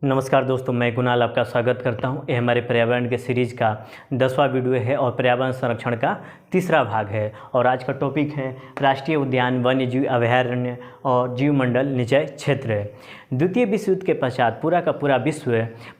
नमस्कार दोस्तों, मैं कुणाल आपका स्वागत करता हूं। ये हमारे पर्यावरण के सीरीज का 10वां वीडियो है और पर्यावरण संरक्षण का तीसरा भाग है। और आज का टॉपिक है राष्ट्रीय उद्यान, वन्य जीव अभयारण्य और जीवमंडल निचय क्षेत्र। द्वितीय विश्व युद्ध के पश्चात पूरा का पूरा विश्व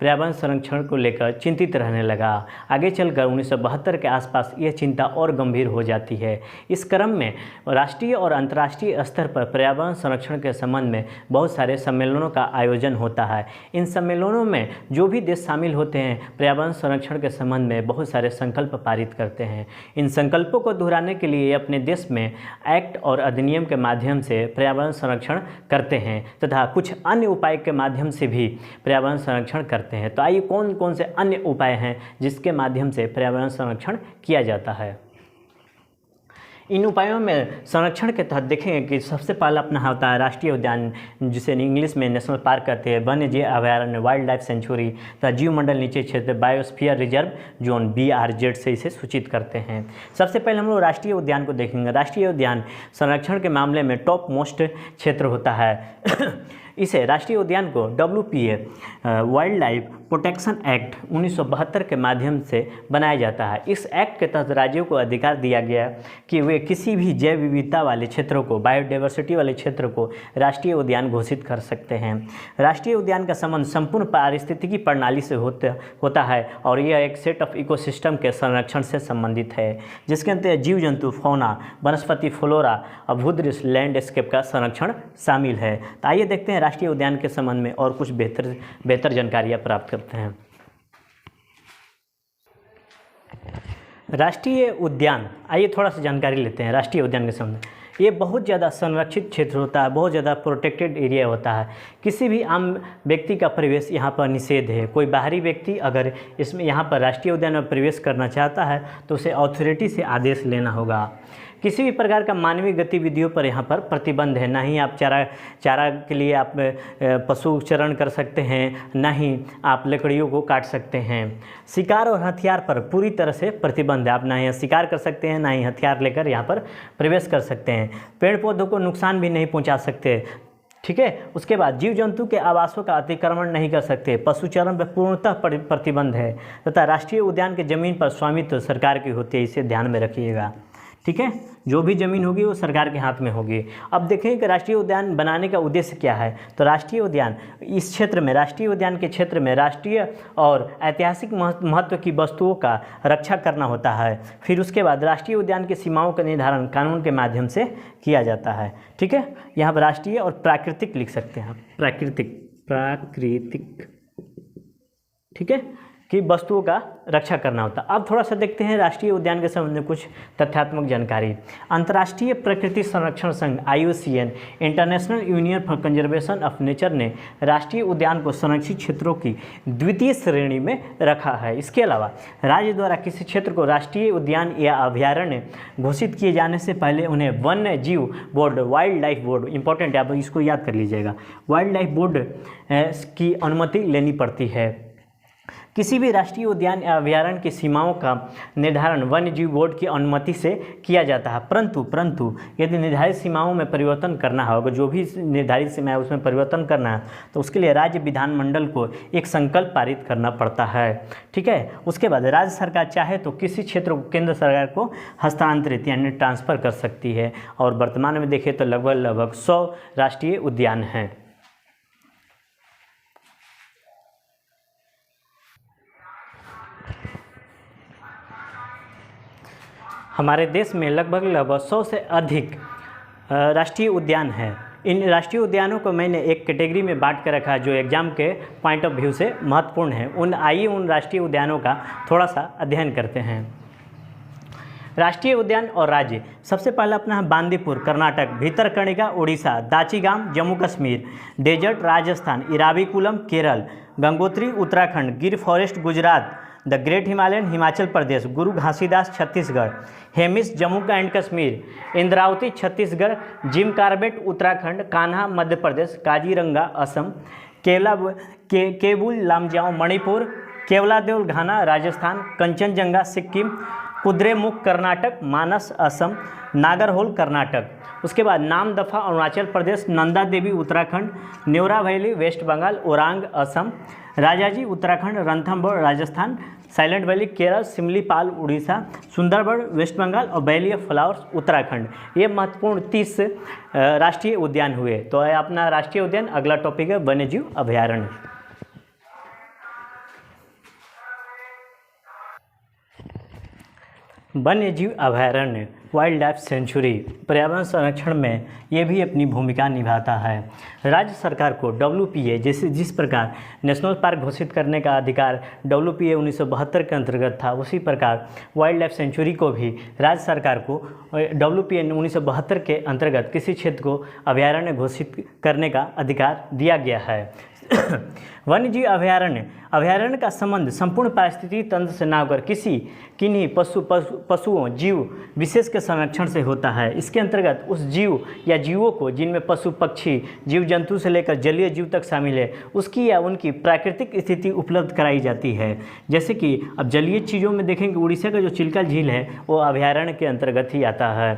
पर्यावरण संरक्षण को लेकर चिंतित रहने लगा। आगे चलकर 1972 के आसपास यह चिंता और गंभीर हो जाती है। इस क्रम में राष्ट्रीय और अंतर्राष्ट्रीय स्तर पर पर्यावरण संरक्षण के संबंध में बहुत सारे सम्मेलनों का आयोजन होता है। इन सम्मेलनों में जो भी देश शामिल होते हैं, पर्यावरण संरक्षण के संबंध में बहुत सारे संकल्प पारित करते हैं। इन संकल्पों को दोहराने के लिए अपने देश में एक्ट और अधिनियम के माध्यम से पर्यावरण संरक्षण करते हैं तथा कुछ अन्य उपाय के माध्यम से भी पर्यावरण संरक्षण करते हैं। तो आइए कौन कौन से अन्य उपाय हैं जिसके माध्यम से पर्यावरण संरक्षण किया जाता है। इन उपायों में संरक्षण के तहत देखेंगे कि सबसे पहला अपना होता है राष्ट्रीय उद्यान, जिसे इंग्लिश में नेशनल पार्क कहते हैं, वन्य जीव अभयारण्य, वाइल्ड लाइफ सेंचुरी तथा जीवमंडल निचय क्षेत्र, बायोस्फीयर रिजर्व जोन BRZ से इसे सूचित करते हैं। सबसे पहले हम लोग राष्ट्रीय उद्यान को देखेंगे। राष्ट्रीय उद्यान संरक्षण के मामले में टॉप मोस्ट क्षेत्र होता है। इसे राष्ट्रीय उद्यान को WPA wild life protection act 1972 के माध्यम से बनाया जाता है। इस एक्ट के तहत राज्यों को अधिकार दिया गया कि वे किसी भी जैव विविधता वाले क्षेत्रों को, बायोडाइवर्सिटी वाले क्षेत्र को राष्ट्रीय उद्यान घोषित कर सकते हैं। राष्ट्रीय उद्यान का संबंध संपूर्ण पारिस्थितिकी प्रणाली से होता है और यह एक सेट ऑफ इकोसिस्टम के संरक्षण से संबंधित है, जिसके अंतर्गत जीव जंतु, फौना, वनस्पति, फ्लोरा और भूदृश्य लैंडस्केप का संरक्षण शामिल है। तो आइए देखते हैं राष्ट्रीय उद्यान के संबंध में और कुछ बेहतर जानकारियाँ प्राप्त करते हैं। राष्ट्रीय उद्यान, आइए थोड़ा सा जानकारी लेते हैं राष्ट्रीय उद्यान के संबंध में। ये बहुत ज़्यादा संरक्षित क्षेत्र होता है, बहुत ज़्यादा प्रोटेक्टेड एरिया होता है। किसी भी आम व्यक्ति का प्रवेश यहाँ पर निषेध है। कोई बाहरी व्यक्ति अगर इसमें यहाँ पर राष्ट्रीय उद्यान में प्रवेश करना चाहता है तो उसे अथॉरिटी से आदेश लेना होगा। किसी भी प्रकार का मानवीय गतिविधियों पर यहाँ पर प्रतिबंध है। ना ही आप चारा के लिए आप पशु चरण कर सकते हैं, ना ही आप लकड़ियों को काट सकते हैं। शिकार और हथियार पर पूरी तरह से प्रतिबंध है। आप ना ही शिकार कर सकते हैं, ना ही हथियार लेकर यहाँ पर प्रवेश कर सकते हैं। पेड़ पौधों को नुकसान भी नहीं पहुँचा सकते, ठीक है। उसके बाद जीव जंतु के आवासों का अतिक्रमण नहीं कर सकते। पशुचरण पर पूर्णतः प्रतिबंध है तथा राष्ट्रीय उद्यान के जमीन पर स्वामित्व सरकार की होती है, इसे ध्यान में रखिएगा, ठीक है। जो भी ज़मीन होगी वो सरकार के हाथ में होगी। अब देखें कि राष्ट्रीय उद्यान बनाने का उद्देश्य क्या है। तो राष्ट्रीय उद्यान इस क्षेत्र में, राष्ट्रीय उद्यान के क्षेत्र में राष्ट्रीय और ऐतिहासिक महत्व की वस्तुओं का रक्षा करना होता है। फिर उसके बाद राष्ट्रीय उद्यान की सीमाओं का निर्धारण कानून के माध्यम से किया जाता है, ठीक है। यहाँ पर राष्ट्रीय और प्राकृतिक लिख सकते हैं, प्राकृतिक, ठीक है, कि वस्तुओं का रक्षा करना होता है। अब थोड़ा सा देखते हैं राष्ट्रीय उद्यान के संबंध में कुछ तथ्यात्मक जानकारी। अंतर्राष्ट्रीय प्रकृति संरक्षण संघ IUCN, international union for conservation of nature, ने राष्ट्रीय उद्यान को संरक्षित क्षेत्रों की द्वितीय श्रेणी में रखा है। इसके अलावा राज्य द्वारा किसी क्षेत्र को राष्ट्रीय उद्यान या अभयारण्य घोषित किए जाने से पहले उन्हें वन्य जीव board, wild life board, important है, आप इसको याद कर लीजिएगा, वाइल्ड लाइफ बोर्ड की अनुमति लेनी पड़ती है। किसी भी राष्ट्रीय उद्यान या अभयारण्य की सीमाओं का निर्धारण वन्य जीव बोर्ड की अनुमति से किया जाता है। परंतु यदि निर्धारित सीमाओं में परिवर्तन करना होगा, जो भी निर्धारित सीमा है उसमें परिवर्तन करना है, तो उसके लिए राज्य विधानमंडल को एक संकल्प पारित करना पड़ता है, ठीक है। उसके बाद राज्य सरकार चाहे तो किसी क्षेत्र को केंद्र सरकार को हस्तांतरित यानी ट्रांसफ़र कर सकती है। और वर्तमान में देखें तो लगभग 100 राष्ट्रीय उद्यान हैं। हमारे देश में लगभग 100 से अधिक राष्ट्रीय उद्यान हैं। इन राष्ट्रीय उद्यानों को मैंने एक कैटेगरी में बांट कर रखा है जो एग्जाम के पॉइंट ऑफ व्यू से महत्वपूर्ण है। आइए उन राष्ट्रीय उद्यानों का थोड़ा सा अध्ययन करते हैं। राष्ट्रीय उद्यान और राज्य, सबसे पहला अपना है Bandipur Karnataka, Bhitarkanika Orissa, Dachigam Jammu Kashmir, desert Rajasthan, Eravikulam Kerala, Gangotri Uttarakhand, Gir forest Gujarat, the great Himalayan Himachal Pradesh, Guru Ghasidas Chhattisgarh, Hemis Jammu and Kashmir, Indravati Chhattisgarh, Jim Corbett Uttarakhand, Kanha Madhya Pradesh, Kaziranga Assam, Keibul Lamjao Manipur, Keoladeo Ghana Rajasthan, Kanchenjunga Sikkim, Kudremukh Karnataka, Manas Assam, Nagarhole Karnataka. उसके बाद Namdapha Arunachal Pradesh, Nanda Devi Uttarakhand, Neora valley West Bengal, Orang Assam, Rajaji Uttarakhand, Ranthambore Rajasthan, silent valley Kerala, Similipal Orissa, Sundarbans west Bengal और वैली ऑफ फ्लावर्स उत्तराखंड। ये महत्वपूर्ण 30 राष्ट्रीय उद्यान हुए। तो अपना राष्ट्रीय उद्यान, अगला टॉपिक है वन्यजीव अभयारण्य। वन्यजीव अभयारण्य, वाइल्ड लाइफ सेंचुरी, पर्यावरण संरक्षण में ये भी अपनी भूमिका निभाता है। राज्य सरकार को WPA जैसे जिस प्रकार नेशनल पार्क घोषित करने का अधिकार WPA 1972 के अंतर्गत था, उसी प्रकार वाइल्ड लाइफ सेंचुरी को भी राज्य सरकार को WPA 1972 के अंतर्गत किसी क्षेत्र को अभयारण्य घोषित करने का अधिकार दिया गया है। वन्यजीव अभयारण्य का संबंध संपूर्ण पारिस्थितिकी तंत्र से न होकर किन्हीं पशुओं जीव विशेष के संरक्षण से होता है। इसके अंतर्गत उस जीव या जीवों को जिनमें पशु पक्षी जीव जंतु से लेकर जलीय जीव तक शामिल है, उसकी या उनकी प्राकृतिक स्थिति उपलब्ध कराई जाती है। जैसे कि अब जलीय चीज़ों में देखेंगे, उड़ीसा का जो चिल्का झील है वो अभयारण्य के अंतर्गत ही आता है।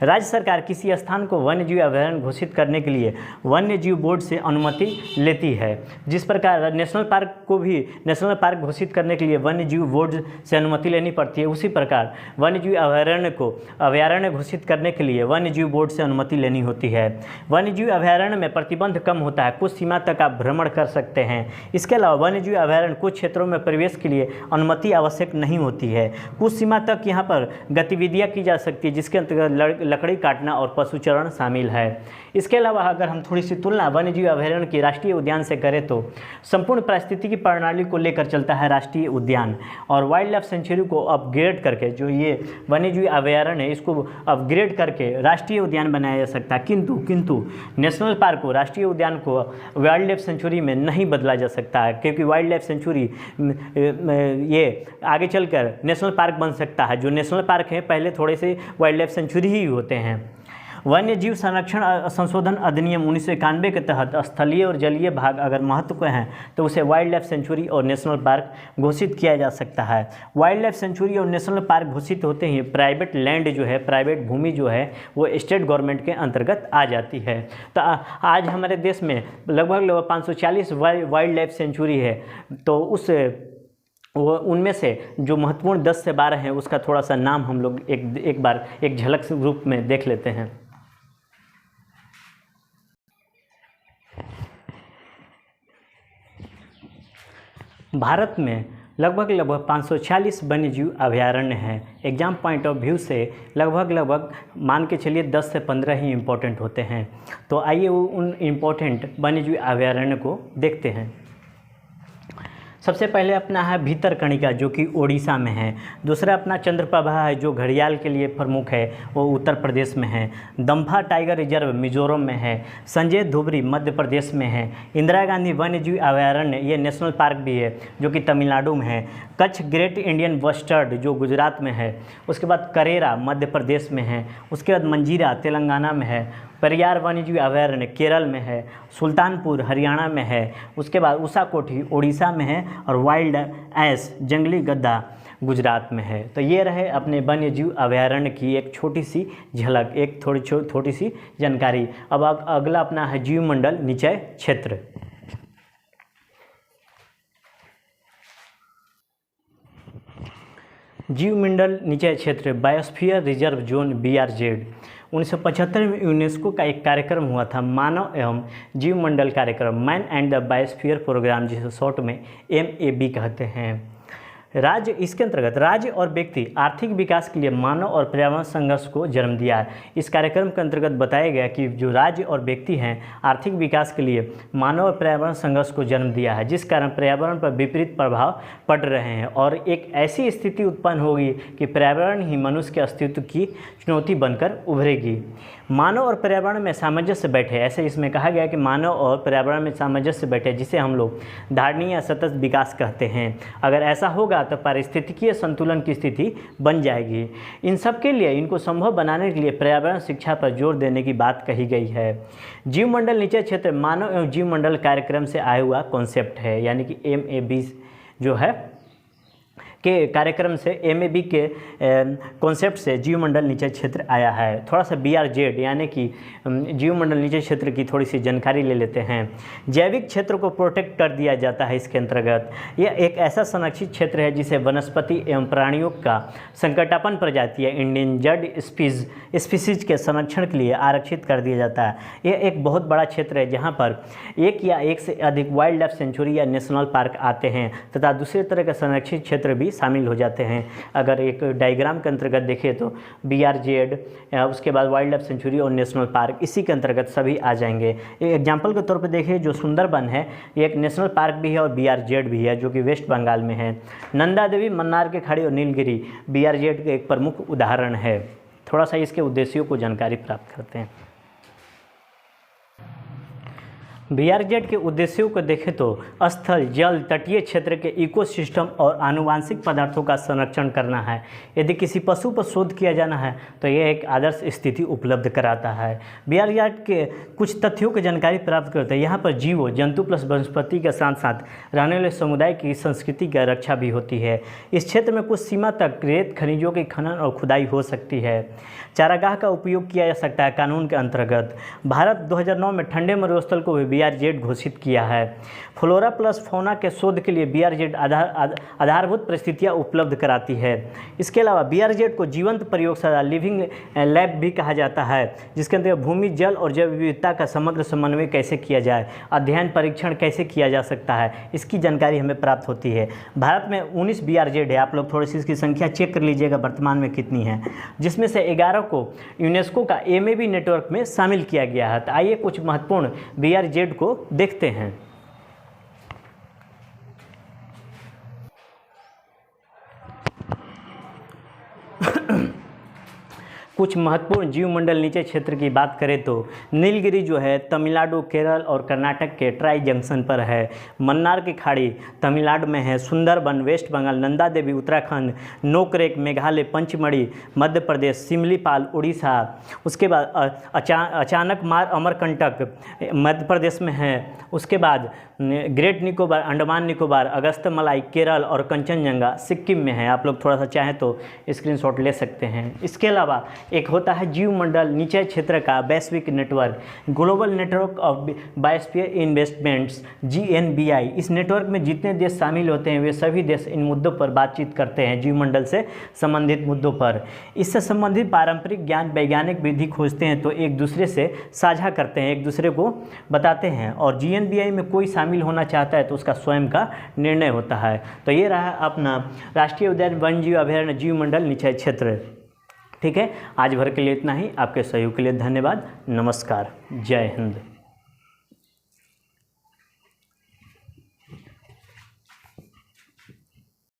राज्य सरकार किसी स्थान को वन्यजीव अभयारण्य घोषित करने के लिए वन्यजीव बोर्ड से अनुमति लेती है। जिस प्रकार नेशनल पार्क को भी नेशनल पार्क घोषित करने के लिए वन्यजीव बोर्ड से अनुमति लेनी पड़ती है, उसी प्रकार वन्यजीव अभयारण्य को अभयारण्य घोषित करने के लिए वन्यजीव बोर्ड से अनुमति लेनी होती है। वन्यजीव अभयारण्य में प्रतिबंध कम होता है, कुछ सीमा तक आप भ्रमण कर सकते हैं। इसके अलावा वन्यजीव अभयारण्य कुछ क्षेत्रों में प्रवेश के लिए अनुमति आवश्यक नहीं होती है। कुछ सीमा तक यहाँ पर गतिविधियाँ की जा सकती है, जिसके अंतर्गत लकड़ी काटना और पशुचरण शामिल है। इसके अलावा अगर हम थोड़ी सी तुलना वन्यजीव अभयारण्य की राष्ट्रीय उद्यान से करें तो संपूर्ण पारिस्थितिकी प्रणाली को लेकर चलता है राष्ट्रीय उद्यान, और वाइल्ड लाइफ सेंचुरी को अपग्रेड करके जो ये वन्यजीव अभयारण्य है इसको अपग्रेड करके राष्ट्रीय उद्यान बनाया जा सकता है। किंतु नेशनल पार्क को, राष्ट्रीय उद्यान को वाइल्ड लाइफ सेंचुरी में नहीं बदला जा सकता है, क्योंकि वाइल्ड लाइफ सेंचुरी ये आगे चलकर नेशनल पार्क बन सकता है। जो नेशनल पार्क है पहले थोड़े से वाइल्ड लाइफ सेंचुरी ही होते हैं। वन्यजीव संरक्षण संशोधन अधिनियम 1991 के तहत स्थलीय और जलीय भाग अगर महत्व के हैं तो उसे वाइल्ड लाइफ सेंचुरी और नेशनल पार्क घोषित किया जा सकता है। वाइल्ड लाइफ सेंचुरी और नेशनल पार्क घोषित होते ही प्राइवेट लैंड जो है, प्राइवेट भूमि जो है वो स्टेट गवर्नमेंट के अंतर्गत आ जाती है। तो आज हमारे देश में लगभग 540 वाइल्ड लाइफ सेंचुरी है। तो उनमें से जो महत्वपूर्ण 10 से 12 हैं उसका थोड़ा सा नाम हम लोग एक बार एक झलक रूप में देख लेते हैं। भारत में लगभग 540 वन्यजीव अभयारण्य हैं। एग्जाम पॉइंट ऑफ व्यू से लगभग मान के चलिए 10 से 15 ही इम्पोर्टेंट होते हैं। तो आइए उन इम्पोर्टेंट वन्यजीव अभयारण्य को देखते हैं। सबसे पहले अपना है भीतरकनिका जो कि ओडिशा में है। दूसरा अपना चंद्रप्रभा है जो घड़ियाल के लिए प्रमुख है, वो उत्तर प्रदेश में है। दम्फा टाइगर रिजर्व मिजोरम में है। संजय धुबरी मध्य प्रदेश में है। इंदिरा गांधी वन्यजीव अभयारण्य ये नेशनल पार्क भी है जो कि तमिलनाडु में है। कच्छ ग्रेट इंडियन बस्टर्ड जो गुजरात में है। उसके बाद करेरा मध्य प्रदेश में है। उसके बाद मंजीरा तेलंगाना में है। पेरियार वन्यजीव अभयारण्य केरल में है। सुल्तानपुर हरियाणा में है। उसके बाद उषाकोठी ओडिशा में है और वाइल्ड एस जंगली गद्दा गुजरात में है। तो ये रहे अपने वन्यजीव अभयारण्य की एक छोटी सी झलक, एक थोड़ी सी जानकारी। अब अगला अपना है जीवमंडल निचय क्षेत्र। जीवमंडल निचय क्षेत्र बायोस्फीयर रिजर्व जोन BRZ 1975 में यूनेस्को का एक कार्यक्रम हुआ था, मानव एवं जीवमंडल कार्यक्रम, man and the biosphere programme, जिसे शॉर्ट में MAB कहते हैं। राज्य इसके अंतर्गत राज्य और व्यक्ति आर्थिक विकास के लिए मानव और पर्यावरण संघर्ष को जन्म दिया है। इस कार्यक्रम के अंतर्गत बताया गया कि जो राज्य और व्यक्ति हैं आर्थिक विकास के लिए मानव और पर्यावरण संघर्ष को जन्म दिया है, जिस कारण पर्यावरण पर विपरीत प्रभाव पड़ रहे हैं और एक ऐसी स्थिति उत्पन्न होगी कि पर्यावरण ही मनुष्य के अस्तित्व की चुनौती बनकर उभरेगी। मानव और पर्यावरण में सामंजस्य बैठे, ऐसे इसमें कहा गया कि मानव और पर्यावरण में सामंजस्य बैठे, जिसे हम लोग धारणीय या सतत विकास कहते हैं। अगर ऐसा होगा तो पारिस्थितिकीय संतुलन की स्थिति बन जाएगी। इन सब के लिए इनको संभव बनाने के लिए पर्यावरण शिक्षा पर जोर देने की बात कही गई है। जीवमंडल निचय क्षेत्र मानव एवं जीवमंडल कार्यक्रम से आया हुआ कॉन्सेप्ट है, यानी कि MAB जो है के कार्यक्रम से MAB के कॉन्सेप्ट से जीवमंडल निचय क्षेत्र आया है। थोड़ा सा BRZ यानी कि जीवमंडल निचय क्षेत्र की थोड़ी सी जानकारी ले लेते हैं। जैविक क्षेत्र को प्रोटेक्ट कर दिया जाता है इसके अंतर्गत। यह एक ऐसा संरक्षित क्षेत्र है जिसे वनस्पति एवं प्राणियों का संकटापन्न प्रजाति या इंडेंजर्ड स्पीसीज के संरक्षण के लिए आरक्षित कर दिया जाता है। यह एक बहुत बड़ा क्षेत्र है जहाँ पर एक या एक से अधिक वाइल्ड लाइफ सेंचुरी या नेशनल पार्क आते हैं तथा दूसरे तरह के संरक्षित क्षेत्र भी शामिल हो जाते हैं। अगर एक डायग्राम के अंतर्गत देखें तो BRZ, उसके बाद वाइल्ड लाइफ सेंचुरी और नेशनल पार्क इसी के अंतर्गत सभी आ जाएंगे। एग्जाम्पल के तौर पर देखें, जो सुंदरबन है ये एक नेशनल पार्क भी है और BRZ भी है जो कि वेस्ट बंगाल में है। नंदा देवी, मन्नार के खाड़ी और नीलगिरी BRZ के एक प्रमुख उदाहरण है। थोड़ा सा इसके उद्देश्यों को जानकारी प्राप्त करते हैं। BRZ के उद्देश्यों को देखें तो स्थल, जल, तटीय क्षेत्र के इकोसिस्टम और आनुवांशिक पदार्थों का संरक्षण करना है। यदि किसी पशु पर शोध किया जाना है तो यह एक आदर्श स्थिति उपलब्ध कराता है। BRZ के कुछ तथ्यों की जानकारी प्राप्त करते हैं। यहाँ पर जीवों, जंतु प्लस वनस्पति के साथ साथ रहने वाले समुदाय की संस्कृति की रक्षा भी होती है। इस क्षेत्र में कुछ सीमा तक रेत खनिजों की खनन और खुदाई हो सकती है। चारागाह का उपयोग किया जा सकता है कानून के अंतर्गत। भारत 2009 में ठंडे मरुस्थल को भी BRZ घोषित किया है। फ्लोरा प्लस फौना के शोध के लिए BRZ आधारभूत परिस्थितियां उपलब्ध कराती है। इसके अलावा BRZ को जीवंत प्रयोगशाला, लिविंग लैब भी कहा जाता है, जिसके अंतर्गत भूमि, जल और जैव विविधता का समग्र समन्वय कैसे किया जाए, अध्ययन परीक्षण कैसे किया जा सकता है, इसकी जानकारी हमें प्राप्त होती है। भारत में 19 BRZ है। आप लोग थोड़ी सी इसकी संख्या चेक कर लीजिएगा वर्तमान में कितनी है, जिसमें से 11 को यूनेस्को का MAB नेटवर्क में शामिल किया गया है। तो आइए कुछ महत्वपूर्ण BRZ को देखते हैं। कुछ महत्वपूर्ण जीवमंडल नीचे क्षेत्र की बात करें तो नीलगिरी जो है तमिलनाडु, केरल और कर्नाटक के ट्राई जंक्शन पर है। मन्नार की खाड़ी तमिलनाडु में है। सुंदरबन वेस्ट बंगाल, नंदा देवी उत्तराखंड, नोकरेक मेघालय, पंचमढ़ी मध्य प्रदेश, सिमलीपाल उड़ीसा, उसके बाद अचानक मार अमरकंटक मध्य प्रदेश में है। उसके बाद ग्रेट निकोबार, अंडमान निकोबार, अगस्तमलाई केरल और कंचनजंगा सिक्किम में है। आप लोग थोड़ा सा चाहें तो स्क्रीनशॉट ले सकते हैं। इसके अलावा एक होता है जीवमंडल नीचे क्षेत्र का वैश्विक network, global network of biosphere investments GNBI। इस नेटवर्क में जितने देश शामिल होते हैं वे सभी देश इन मुद्दों पर बातचीत करते हैं, जीवमंडल से संबंधित मुद्दों पर। इससे संबंधित पारंपरिक ज्ञान, वैज्ञानिक विधि खोजते हैं तो एक दूसरे से साझा करते हैं, एक दूसरे को बताते हैं। और GNBI में कोई शामिल होना चाहता है तो उसका स्वयं का निर्णय होता है। तो ये रहा अपना राष्ट्रीय उद्यान वन्यजीव अभयारण्य जीवमंडल निचय क्षेत्र। ठीक है, आज भर के लिए इतना ही। आपके सहयोग के लिए धन्यवाद। नमस्कार, जय हिंद।